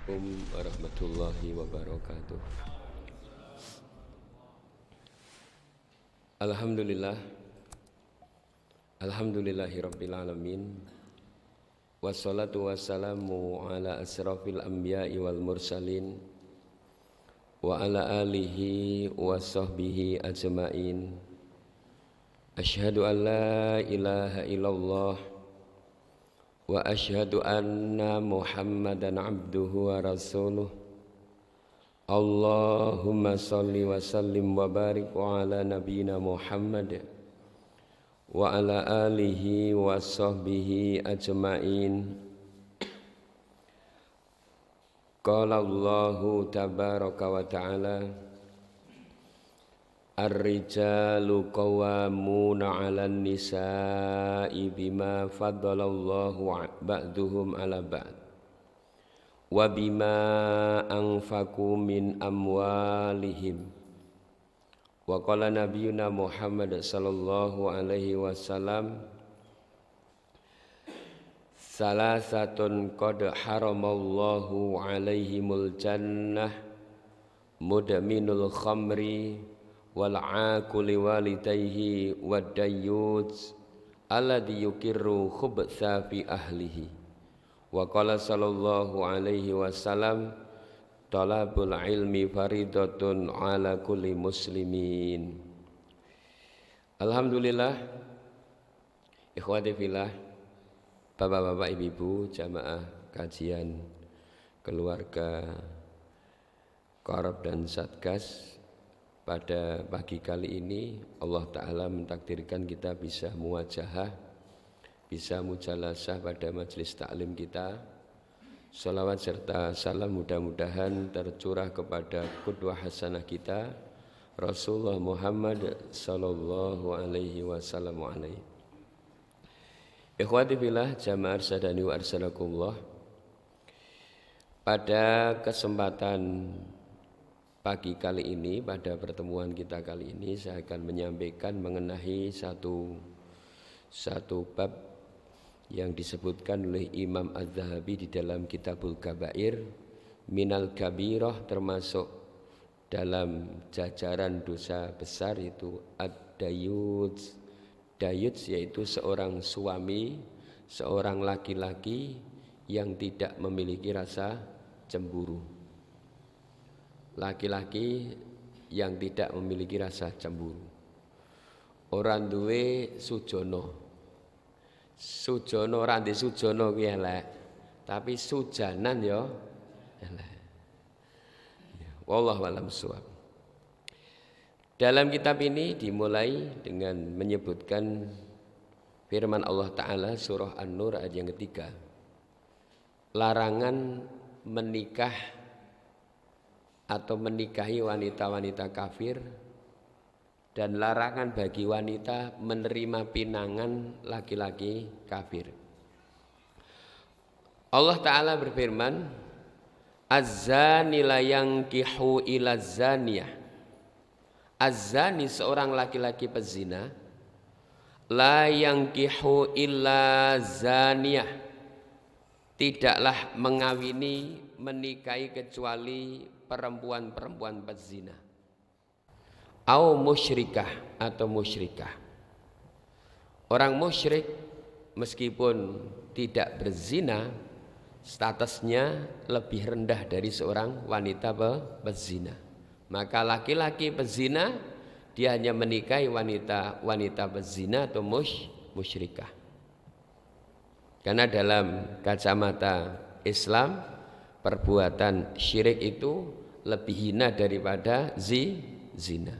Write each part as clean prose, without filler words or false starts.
Assalamualaikum warahmatullahi wabarakatuh. Alhamdulillah, alhamdulillahirabbil alamin. Wassalatu wassalamu ala asrafil anbiya'i wal mursalin wa ala alihi wa sahbihi ajma'in. Asyhadu an la ilaha illallah wa asyhadu anna Muhammadan abduhu wa rasuluh. Allahumma salli wa sallim wa barik wa ala nabiyyina Muhammad wa ala alihi wa sahbihi ajma'in. Qala Allahu tabaraka wa ta'ala, ar-rijalu qawwamuna 'alan nisa'i bima faddalallahu ba'duhum 'ala ba'd wa bima anfaqu min amwalihim. Wa qala nabiyuna Muhammad sallallahu alaihi wasallam, salasatun qad haramallahu 'alaihimul jannah, mudminul khamri wal aquli walidayhi wad dayyuz alladhi yukirru khubtha fi ahlihi. Wa qala sallallahu alaihi wasallam, talabul ilmi faridatun ala kulli muslimin. Alhamdulillah, ikhwati fillah, bapak-bapak, ibu-ibu, jamaah kajian keluarga Korab dan Satgas. Pada pagi kali ini Allah Ta'ala mentakdirkan kita bisa muwajahah, bisa mujalasah pada majelis taklim kita. Salawat serta salam mudah-mudahan tercurah kepada qudwah hasanah kita Rasulullah Muhammad sallallahu alaihi wasallam. Ikhwati fillah, jamaah arsadani wa arsalakumullah. Pada kesempatan pagi kali ini, pada pertemuan kita kali ini, saya akan menyampaikan mengenai satu bab yang disebutkan oleh Imam Az-Zahabi di dalam Kitabul Kabair, minal kabirah, termasuk dalam jajaran dosa besar itu ad-dayyuz. Dayyuz yaitu seorang suami, seorang laki-laki yang tidak memiliki rasa cemburu. Laki-laki yang tidak memiliki rasa cemburu. Orang duwe sujono. Sujono ora ndek sujono kuwi elek, tapi sujanan ya elek. Wallahu a'lam bishawab. Dalam kitab ini dimulai dengan menyebutkan firman Allah Ta'ala surah An-Nur ayat yang ketiga. Larangan menikah atau menikahi wanita-wanita kafir, dan larangan bagi wanita menerima pinangan laki-laki kafir. Allah Ta'ala berfirman, az-zani la yankihu ila zaniyah. Az-zani seorang laki-laki pezina, la yankihu illa zaniyah, tidaklah mengawini, menikahi kecuali perempuan-perempuan pezina. Au musyrikah atau musyrikah. Orang musyrik meskipun tidak berzina, statusnya lebih rendah dari seorang wanita pezina. Maka laki-laki pezina dia hanya menikahi wanita pezina atau musyrikah. Karena dalam kacamata Islam, perbuatan syirik itu lebih hina daripada zina.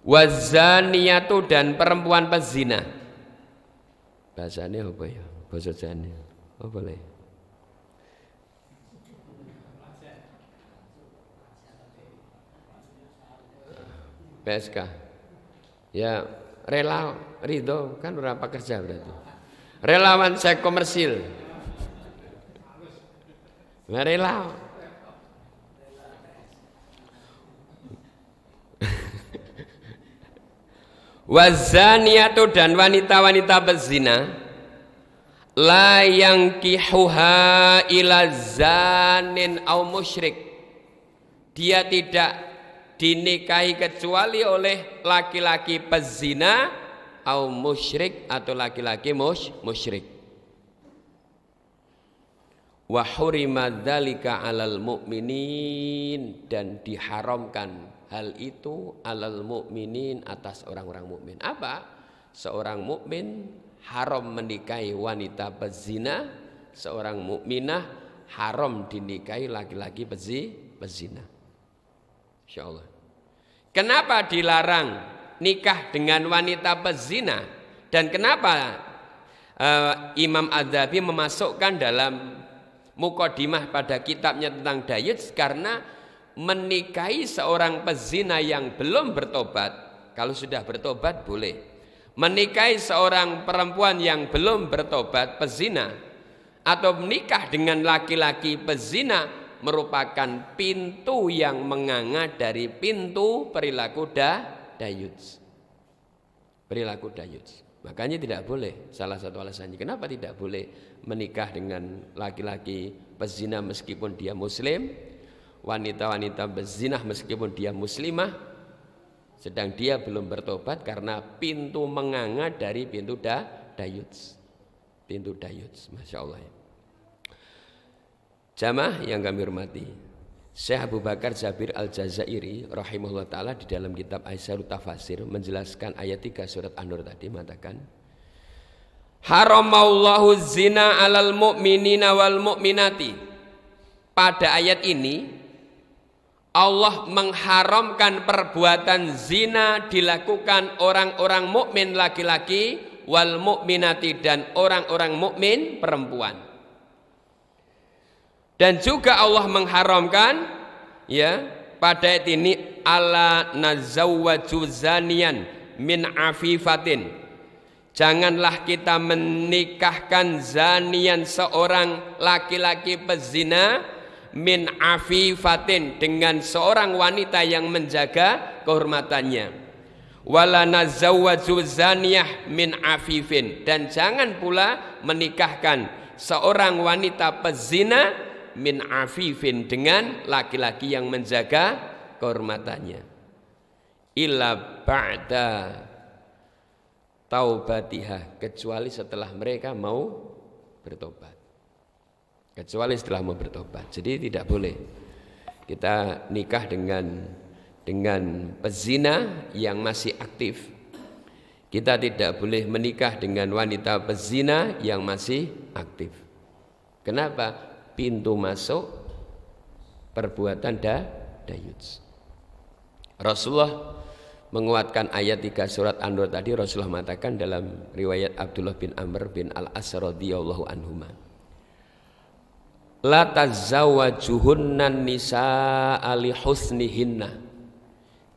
Wazaniyatu, dan perempuan pezina. Bahasanya apa ya? Bahasa Jawa apa boleh? PSK. Ya, rela ridho kan ora pekerja berarti. Relawan seks komersil. Rela. Wazaniyatu, dan wanita-wanita berzina, La yankihuha ila zanin au musyrik. Dia tidak dinikahi kecuali oleh laki-laki pezina au musyrik atau laki-laki musyrik. Wa hurima dzalika 'alal mu'minin, dan diharamkan hal itu 'alal mu'minin, atas orang-orang mukmin. Apa? Seorang mukmin haram menikahi wanita pezina, seorang mukminah haram dinikahi laki-laki pezina. Insyaallah. Kenapa dilarang nikah dengan wanita pezina, dan kenapa Imam Adz-Dzahabi memasukkan dalam mukadimah pada kitabnya tentang dayuts? Karena menikahi seorang pezina yang belum bertobat, kalau sudah bertobat boleh. Menikahi seorang perempuan yang belum bertobat pezina, atau menikah dengan laki-laki pezina, merupakan pintu yang menganga dari pintu perilaku dayuts. Perilaku dayuts. Makanya tidak boleh, salah satu alasannya kenapa tidak boleh menikah dengan laki-laki pezina meskipun dia muslim, wanita-wanita bezinah meskipun dia muslimah, sedang dia belum bertobat, karena pintu menganga dari pintu dayuts. Pintu dayuts, Masya Allah. Jamaah yang kami hormati, Syekh Abu Bakar Jabir Al-Jazairi rahimahullah ta'ala di dalam kitab Aisyarut Tafasir menjelaskan ayat 3 surat An-Nur tadi, mengatakan haramallahu zina alal mu'minina wal mu'minati. Pada ayat ini Allah mengharamkan perbuatan zina dilakukan orang-orang mukmin laki-laki wal mu'minati, dan orang-orang mukmin perempuan. Dan juga Allah mengharamkan ya pada ayat ini ala nazawwaju zaniyan min afifatin. Janganlah kita menikahkan zanian, seorang laki-laki pezina, min afifatin, dengan seorang wanita yang menjaga kehormatannya. Wala nazawwaju zaniyah min afifin, dan jangan pula menikahkan seorang wanita pezina min afifin, dengan laki-laki yang menjaga kehormatannya. Illa ba'da taubatiha, kecuali setelah mereka mau bertobat. Kecuali setelah mau bertobat. Jadi tidak boleh kita nikah dengan pezina yang masih aktif. Kita tidak boleh menikah dengan wanita pezina yang masih aktif. Kenapa? Pintu masuk perbuatan dayuts. Rasulullah menguatkan ayat 3 surat An-Nur tadi. Rasulullah mengatakan dalam riwayat Abdullah bin Amr bin Al-As radhiyallahu anhuma, la tazawwajuhunnan nisaa li husnihinna.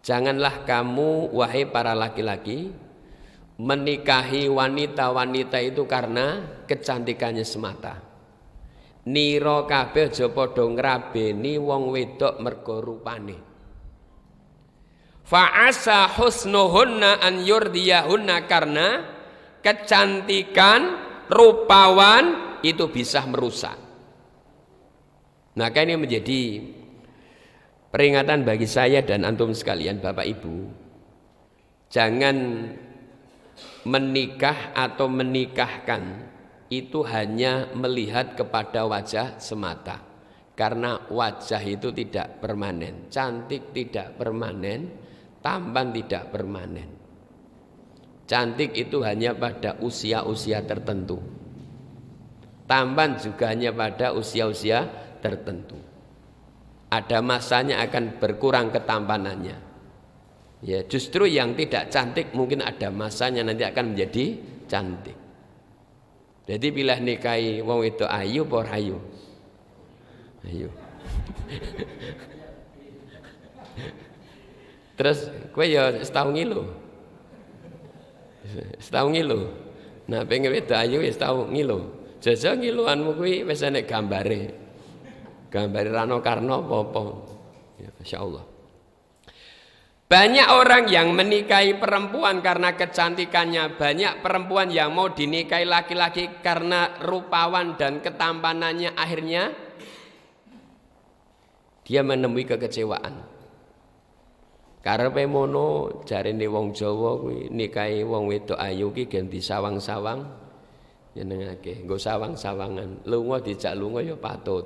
Janganlah kamu wahai para laki-laki menikahi wanita-wanita itu karena kecantikannya semata. Nira kabeh aja padha ngrabeni wong wedok mergo rupane. Fa asa husnuhunna an yurdiyahunna, karena kecantikan rupawan itu bisa merusak. Nah, ini menjadi peringatan bagi saya dan antum sekalian, Bapak Ibu. Jangan menikah atau menikahkan itu hanya melihat kepada wajah semata, karena wajah itu tidak permanen, cantik tidak permanen, tampan tidak permanen. Cantik itu hanya pada usia-usia tertentu, tampan juga hanya pada usia-usia tertentu. Ada masanya akan berkurang ketampanannya. Ya, justru yang tidak cantik mungkin ada masanya nanti akan menjadi cantik. Jadi bila nikahi wong itu ayu apa ayu? Ayu. Terus kowe ya setahun ngilu. Setahun ngilu. Nah, pengen wedok ayu ya setahun ngilu. Jaja ngiluanmu kuwi wis enek gambare. Gambare Rano Karno apa-apa. Ya, masyaallah. Banyak orang yang menikahi perempuan karena kecantikannya, banyak perempuan yang mau dinikahi laki-laki karena rupawan dan ketampanannya, akhirnya dia menemui kekecewaan. Karepe mono jarene wong Jawa kuwi nikahi wong wedok ayu ki ganti sawang-sawang nyenengake, nggo sawang-sawangan. Lunga dijak lunga ya patut.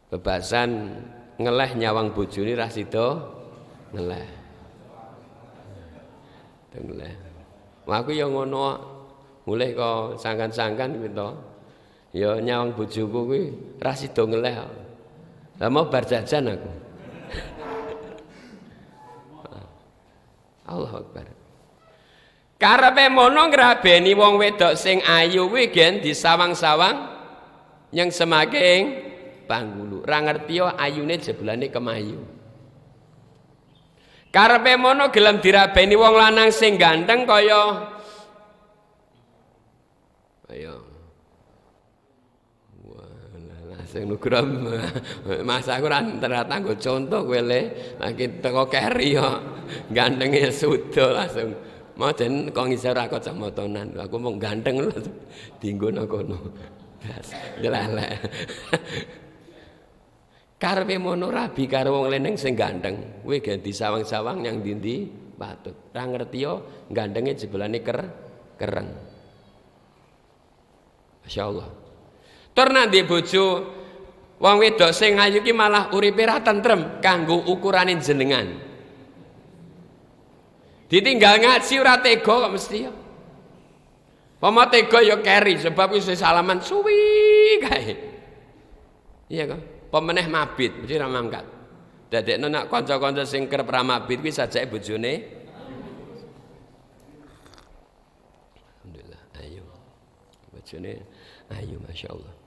Bebasan ngeleh nyawang bojone ra sida ngeleh. Ngeleh. Aku ya ngono mulih kok sangkan-sangkan kuwi to. Ya nyawang bojoku kuwi ra sida ngeleh. Lah mau bar jajan aku. Allahu Akbar. Karepe mono ngrabeni wong wedok sing ayu kuwi gen disawang-sawang yang semaking panggulu. Ra ngerti yo ayune jebulane kemayu. Karepe mono gelem dirabeni wong lanang sing ganteng kaya ayo. Sing nugram masa aku ra ternyata nggo contoh kowe le lagi teko keri yo gantenge sudo langsung moden kok ngisor ra kacamatanan aku mau ganteng lho dienggo nang kono jelelek karepe mono rabi karo wong leneng sing ganteng kowe ganti sawang-sawang yang ndi patut ra ngerti yo gantenge jebulane kereng masyaallah tur nanti bojo wong wedok sing ayu ki malah uripe ra tentrem kanggo ukurane jenengan. Ditinggal ngaji ora tega kok mesti ya. Pomo tega ya keri sebab wis salaman suwi kae. Iya kok. Pemeneh mabit mesti ra mangkat. Dadekno nek kanca-kanca sing kerep ra mabit kuwi sajake bojone. Alhamdulillah ayu. Bojone ayu masyaallah.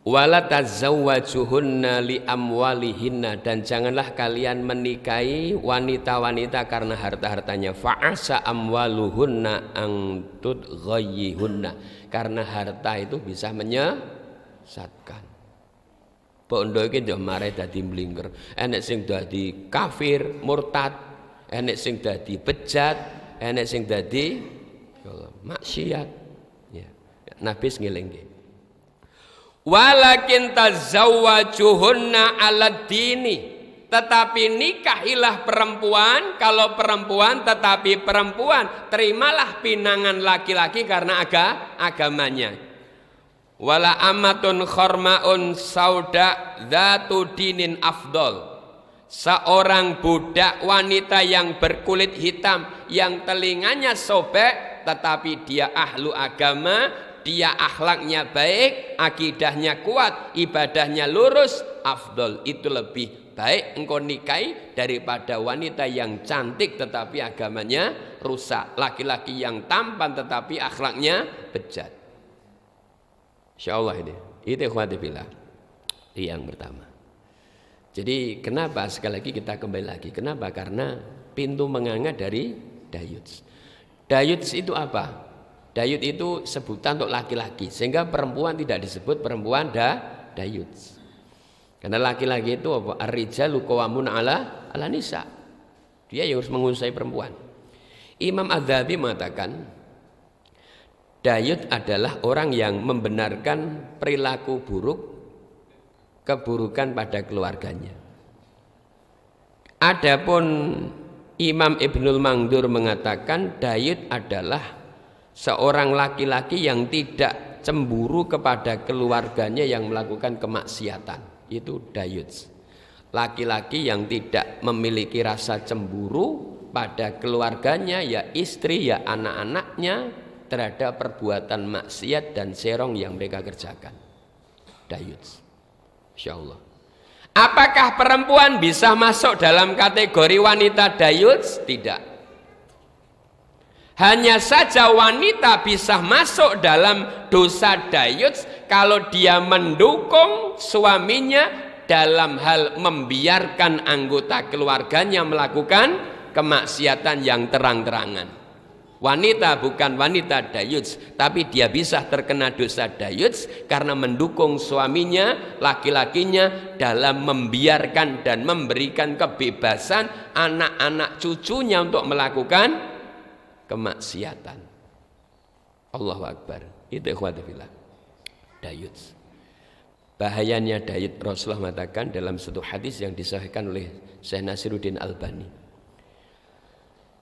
Wala tazawwajuhunna li amwalihinna dan janganlah kalian menikahi wanita-wanita karena harta-hartanya fa'asa amwaluhunna ang tudghayihunna karena harta itu bisa menyesatkan. Bondo iki yo mare dadi mlingker, enek sing dadi kafir, murtad, enek sing dadi bejat, enek sing dadi maksiat. Ya, Nabi ngelingke. Walakin tazawwajuhunna ala dini, tetapi nikahilah perempuan kalau perempuan, tetapi perempuan terimalah pinangan laki-laki karena agamanya. Wala amatun khormaun sauda dzatu dinin afdol, seorang budak wanita yang berkulit hitam yang telinganya sobek tetapi dia ahlu agama, dia akhlaknya baik, akidahnya kuat, ibadahnya lurus, afdol, itu lebih baik engkau nikahi daripada wanita yang cantik tetapi agamanya rusak, laki-laki yang tampan tetapi akhlaknya bejat. Insyaallah ini itu ikhwati billah yang pertama. Jadi kenapa sekali lagi kita kembali lagi, kenapa? Karena pintu menganga dari dayuts. Dayuts itu apa? Dayut itu sebutan untuk laki-laki, sehingga perempuan tidak disebut perempuan dayut. Karena laki-laki itu apa? Ar-rijalu qawwamun 'ala nisa. Dia yang harus menguasai perempuan. Imam Adz-Dzahabi mengatakan dayut adalah orang yang membenarkan perilaku buruk, keburukan pada keluarganya. Adapun Imam Ibnul Mangdur mengatakan dayut adalah seorang laki-laki yang tidak cemburu kepada keluarganya yang melakukan kemaksiatan, itu dayut. Laki-laki yang tidak memiliki rasa cemburu pada keluarganya, ya istri ya anak-anaknya, terhadap perbuatan maksiat dan serong yang mereka kerjakan. Dayut. Insyaallah. Apakah perempuan bisa masuk dalam kategori wanita dayut? Tidak. Hanya saja wanita bisa masuk dalam dosa dayut kalau dia mendukung suaminya dalam hal membiarkan anggota keluarganya melakukan kemaksiatan yang terang-terangan. Wanita bukan wanita dayuts, tapi dia bisa terkena dosa dayuts karena mendukung suaminya, laki-lakinya dalam membiarkan dan memberikan kebebasan anak-anak cucunya untuk melakukan kemaksiatan. Allahu Akbar. Itu ikhwati fillah. Dayuts. Bahayanya dayut, Rasulullah mengatakan dalam satu hadis yang disahihkan oleh Syekh Nasiruddin Albani.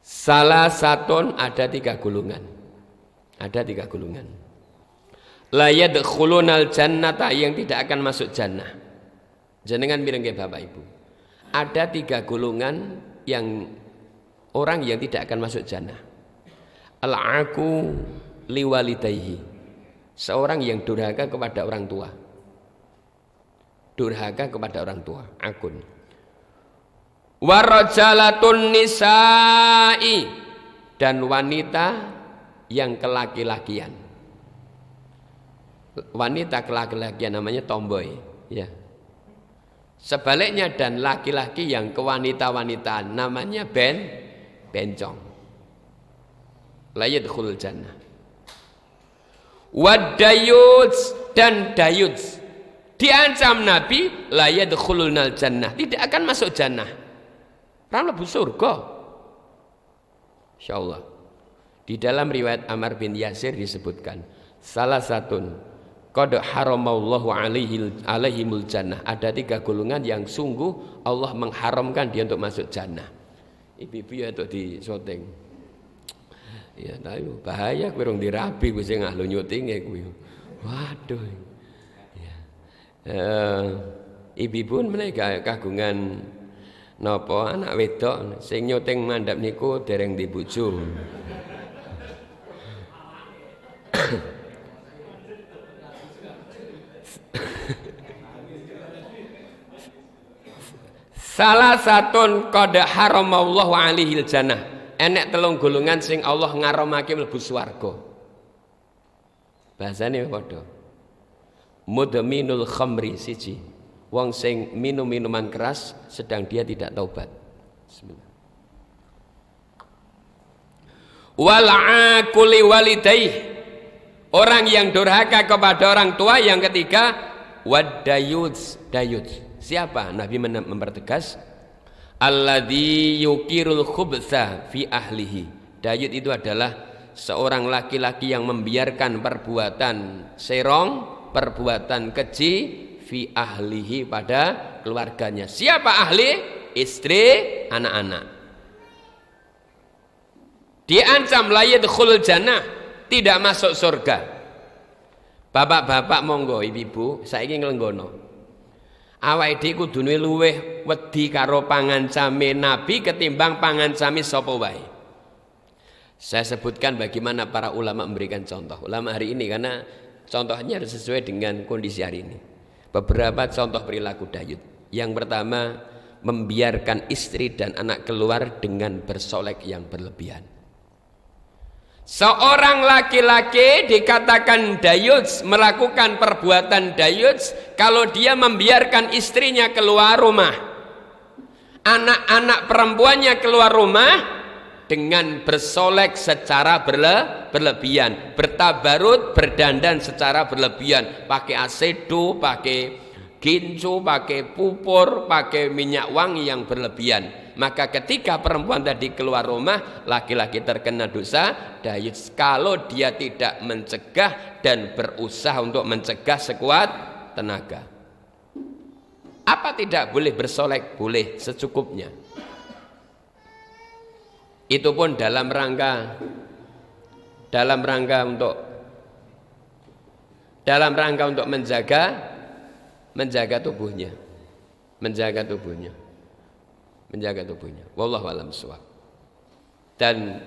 Salah satu ada 3 golongan. Ada 3 golongan. La yadkhulunal jannata, yang tidak akan masuk jannah. Jenengan mireng Bapak Ibu. Ada 3 golongan yang orang yang tidak akan masuk jannah. Al-aqu liwalidayhi. Seorang yang durhaka kepada orang tua. Durhaka kepada orang tua, akun. Warajalatun nisa'i, dan wanita yang kelaki-lakian. Wanita kelaki-lakian namanya tomboy, ya. Sebaliknya dan laki-laki yang kewanita-wanitaan namanya bencong. La yadkhulul jannah. Wadayuts, dan dayuts diancam Nabi la yadkhulunal jannah, tidak akan masuk jannah. Ora mlebu surga. Insyaallah. Di dalam riwayat Ammar bin Yasir disebutkan salah satu qad haramallahu alaihimul jannah. Ada 3 golongan yang sungguh Allah mengharamkan dia untuk masuk jannah. Ibu-ibu ya untuk di syuting. Ya tapi bahaya kowe rong dirabi kowe sing ahli nyutinge kowe. Waduh. Ya. Ibu-ibu menika kagungan napa anak wedok sing nyuting mandhap niku dereng di bojo. Salah satun qad haramallahu alaihil jannah. Enek 3 golongan sing Allah ngaramake mlebu swarga. Bahasane padha. Mudminul khamri siji. Wong sing minum minuman keras sedang dia tidak taubat. Bismillah. Wal aquli walidayh, orang yang durhaka kepada orang tua. Yang ketiga wadayuts, dayuts. Siapa? Nabi mempertegas alladzi yukirul khubtha fi ahlihi. Dayut itu adalah seorang laki-laki yang membiarkan perbuatan serong, perbuatan keji fi ahlihi, pada keluarganya. Siapa ahli? Istri, anak-anak. Diancam la yadkhulul jannah, tidak masuk surga. Bapak-bapak monggo, ibu-ibu saiki nglenggono. Awake dhewe kudune luweh wedi karo pangancame Nabi ketimbang pangancame sapa wae. Saya sebutkan bagaimana para ulama memberikan contoh. Ulama hari ini karena contohnya harus sesuai dengan kondisi hari ini. Beberapa contoh perilaku dayut. Yang pertama, membiarkan istri dan anak keluar dengan bersolek yang berlebihan. Seorang laki-laki dikatakan dayuts, melakukan perbuatan dayuts kalau dia membiarkan istrinya keluar rumah, anak-anak perempuannya keluar rumah dengan bersolek secara berlebihan, bertabarut, berdandan secara berlebihan, pakai asedo, pakai gincu, pakai pupur, pakai minyak wangi yang berlebihan. Maka ketika perempuan tadi keluar rumah, laki-laki terkena dosa dayut kalau dia tidak mencegah dan berusaha untuk mencegah sekuat tenaga. Apa tidak boleh bersolek? Boleh, secukupnya. Itu pun dalam rangka untuk menjaga tubuhnya. Wallahu a'lam bishawab. Dan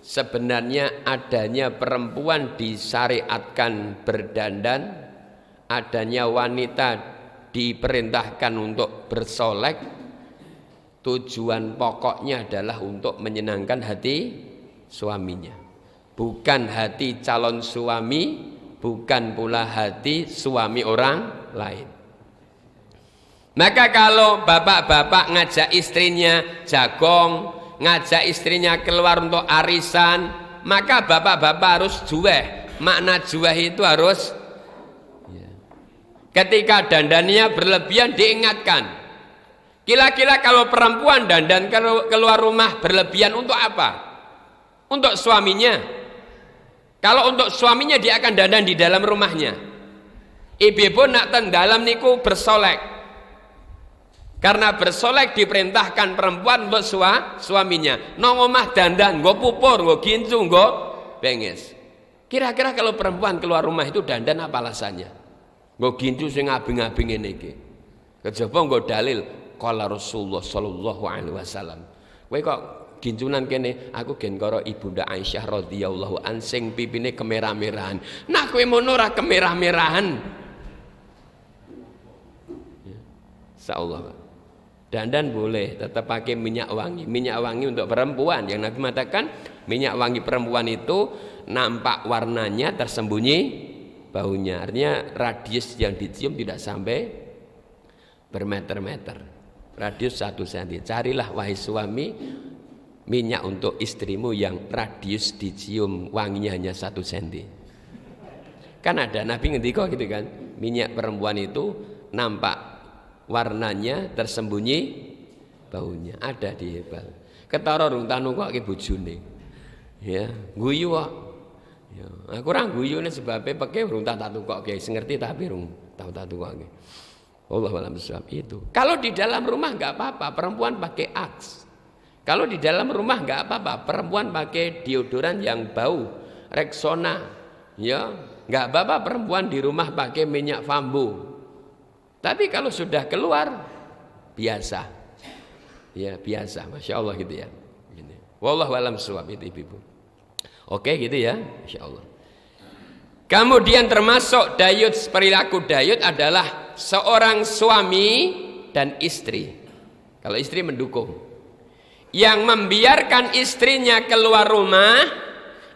sebenarnya adanya perempuan disyariatkan berdandan, adanya wanita diperintahkan untuk bersolek, tujuan pokoknya adalah untuk menyenangkan hati suaminya, bukan hati calon suami, bukan pula hati suami orang lain. Maka kalau bapak-bapak ngajak istrinya jagong, ngajak istrinya keluar untuk arisan, maka bapak-bapak harus juweh. Makna juweh itu harus ketika dandannya berlebihan diingatkan. Kira-kira kalau perempuan dandan keluar rumah berlebihan untuk apa? Untuk suaminya. Kalau untuk suaminya dia akan dandan di dalam rumahnya. Ibu nak teng dalam niku bersolek. Karena bersolek diperintahkan perempuan untuk suaminya. Nang omah dandan, nggo pupur, nggo gincu, nggo benges. Kira-kira kalau perempuan keluar rumah itu dandan apa alasannya? Nggo gincu sing abing-abing ngene iki. Kejaba nggo dalil qala Rasulullah sallallahu alaihi wasallam. Kowe kok gincunan kene, aku gen karo Ibunda Aisyah radhiyallahu an sing pipine kemerah-merahan. Nah kowe mono ora kemerah-merahan. Insyaallah. Dandan boleh, tetap pakai minyak wangi. Minyak wangi untuk perempuan. Yang Nabi mengatakan minyak wangi perempuan itu nampak warnanya tersembunyi baunya. Artinya radius yang dicium tidak sampai bermeter-meter. Radius 1 cm. Carilah wahai suami minyak untuk istrimu yang radius dicium wanginya hanya 1 cm. Kan ada Nabi ngendika gitu kan, minyak perempuan itu nampak warnanya tersembunyi baunya. Ada di Hebal. Ketara rung tanu kok ke bojone. Ya, guyu kok. Ya, aku ora guyune sebabe peke rung tak tukokke. Sing ngerti tapi rung tau tak tukokke. Wallahu a'lam bishawab itu. Kalau di dalam rumah enggak apa-apa, perempuan pakai Axe. Kalau di dalam rumah enggak apa-apa, perempuan pakai deodoran yang bau, Rexona. Ya, enggak apa-apa perempuan di rumah pakai minyak Fambo. Tapi kalau sudah keluar biasa, ya biasa, masya Allah gitu ya. Wallahu a'lam bishawab itu ibu. Oke gitu ya, masya Allah. Kemudian termasuk dayut, perilaku dayut adalah seorang suami dan istri. Kalau istri mendukung, yang membiarkan istrinya keluar rumah,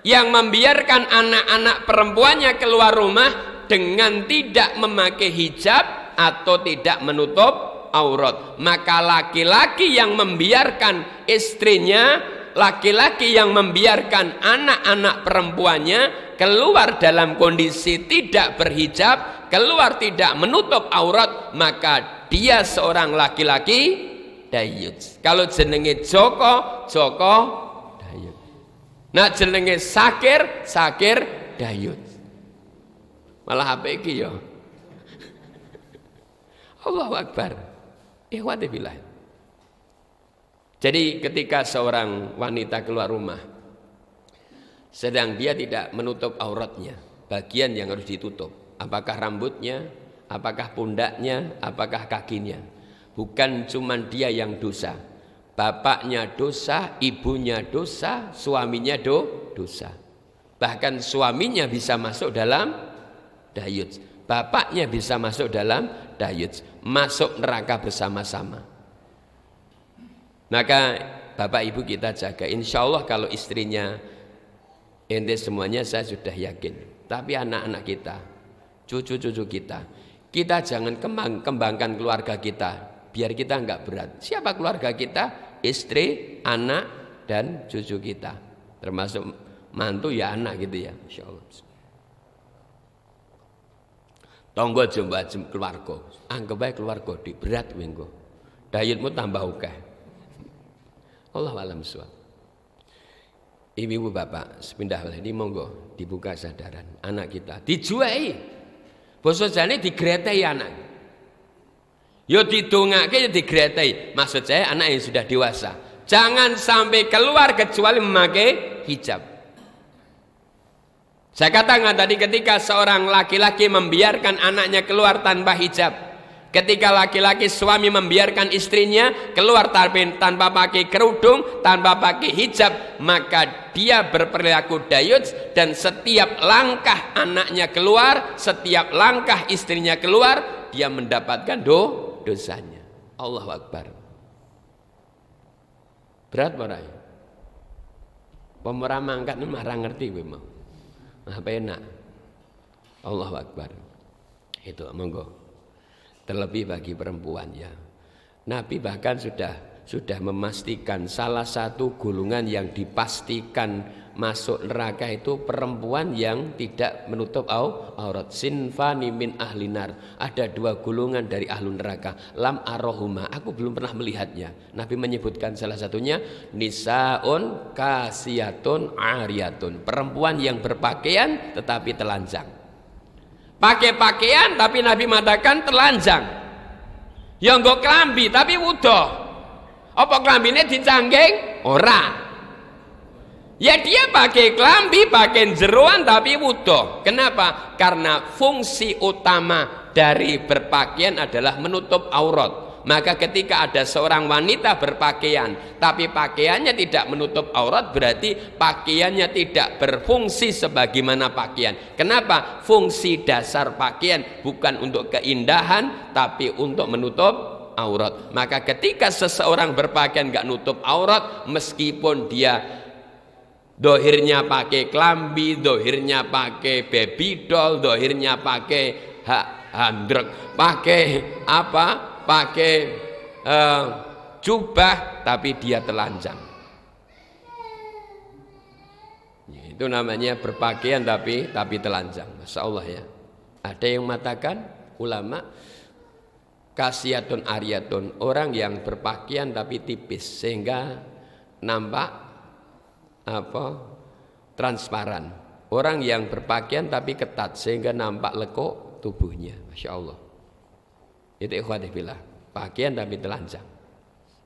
yang membiarkan anak-anak perempuannya keluar rumah dengan tidak memakai hijab atau tidak menutup aurat. Maka laki-laki yang membiarkan istrinya, laki-laki yang membiarkan anak-anak perempuannya keluar dalam kondisi tidak berhijab, keluar tidak menutup aurat, maka dia seorang laki-laki dayut. Kalau jenenge Joko, Joko dayut. Nah jenenge Sakir, Sakir dayut. Malah apa iki ya? Allahu Akbar. Ikhwati billah. Jadi ketika seorang wanita keluar rumah, sedang dia tidak menutup auratnya, bagian yang harus ditutup, apakah rambutnya, apakah pundaknya, apakah kakinya. Bukan cuma dia yang dosa, bapaknya dosa, ibunya dosa, suaminya dosa. Bahkan suaminya bisa masuk dalam dayut, bapaknya bisa masuk dalam dayut, masuk neraka bersama-sama. Maka bapak ibu kita jaga. Insya Allah kalau istrinya ente semuanya saya sudah yakin. Tapi anak-anak kita, cucu-cucu kita jangan kembangkan keluarga kita biar kita enggak berat. Siapa keluarga kita? Istri, anak, dan cucu kita. Termasuk mantu ya anak gitu ya. Insya Allah. Tonggo jembat keluarga. Anggap baik keluarga di berat minggu. Dayutmu tambah akeh. Allah alam suam. Ibu bapak sepindah ini monggo dibuka sadaran anak kita dijuai. Basa jane digretehi anak. Yo didongake yo digretehi. Maksud saya anak yang sudah dewasa. Jangan sampai keluar kecuali memakai hijab. Saya katakan tadi ketika seorang laki-laki membiarkan anaknya keluar tanpa hijab, ketika laki-laki suami membiarkan istrinya keluar tanpa pakai kerudung, tanpa pakai hijab, maka dia berperilaku dayut dan setiap langkah anaknya keluar, setiap langkah istrinya keluar, dia mendapatkan dosanya. Allahu Akbar. Berat marah. Pemerah mangkat marah ngerti gue mau. Apa enak? Allahu Akbar. Itu monggo. Terlebih bagi perempuan ya. Nabi bahkan sudah sudah memastikan salah satu golongan yang dipastikan masuk neraka itu perempuan yang tidak menutup aurat. Sinfani min ahlinar, ada dua golongan dari ahlu neraka. Lam arohuma, aku belum pernah melihatnya. Nabi menyebutkan salah satunya nisaun kasiyatun ariyatun, perempuan yang berpakaian tetapi telanjang. Pakai pakaian tapi Nabi mengatakan telanjang. Yang nggo klambi tapi wudo. Apa klambine dicanggeng? Ora. Ya dia pakai klambi, pakai jeroan tapi wudo. Kenapa? Karena fungsi utama dari berpakaian adalah menutup aurat. Maka ketika ada seorang wanita berpakaian tapi pakaiannya tidak menutup aurat, berarti pakaiannya tidak berfungsi sebagaimana pakaian. Kenapa? Fungsi dasar pakaian bukan untuk keindahan tapi untuk menutup aurat. Maka ketika seseorang berpakaian gak nutup aurat, meskipun dia dohirnya pakai klambi, dohirnya pakai baby doll, dohirnya pakai handrek, pakai apa? Pakai jubah, tapi dia telanjang. Itu namanya berpakaian tapi telanjang. Masya Allah ya. Ada yang mengatakan ulama kasiyatun ariyatun, orang yang berpakaian tapi tipis sehingga nampak transparan. Orang yang berpakaian tapi ketat sehingga nampak lekuk tubuhnya. Masya Allah. Itu ikhwati billah, pakaian tapi telanjang.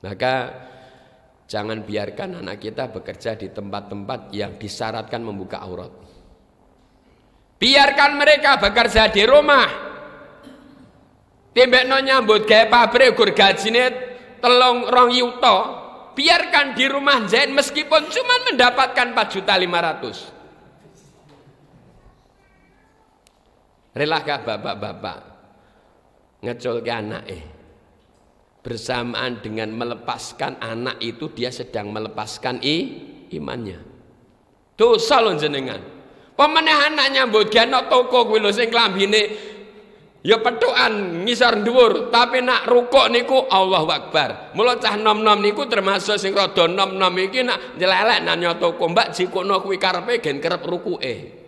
Maka jangan biarkan anak kita bekerja di tempat-tempat yang disyaratkan membuka aurat. Biarkan mereka bekerja di rumah. Timbekno nyambut gawe pabrik gur gajine 3 yuta. Biarkan di rumah jahit meskipun cuma mendapatkan 4.500.000. Relakah bapak-bapak ngeculke anak bersamaan dengan melepaskan anak itu, dia sedang melepaskan imannya. Dosa lho jenengan. Pemeneh anak nyambut gawe toko kuwi lho sing klambine ya petukan ngisor dhuwur, tapi nak rukuk niku Allahu Akbar. Mula cah nom-nom niku termasuk sing rada nom-nom iki nak nyelelek nang toko, Mbak jikono kuwi karepe gen kerep rukuke.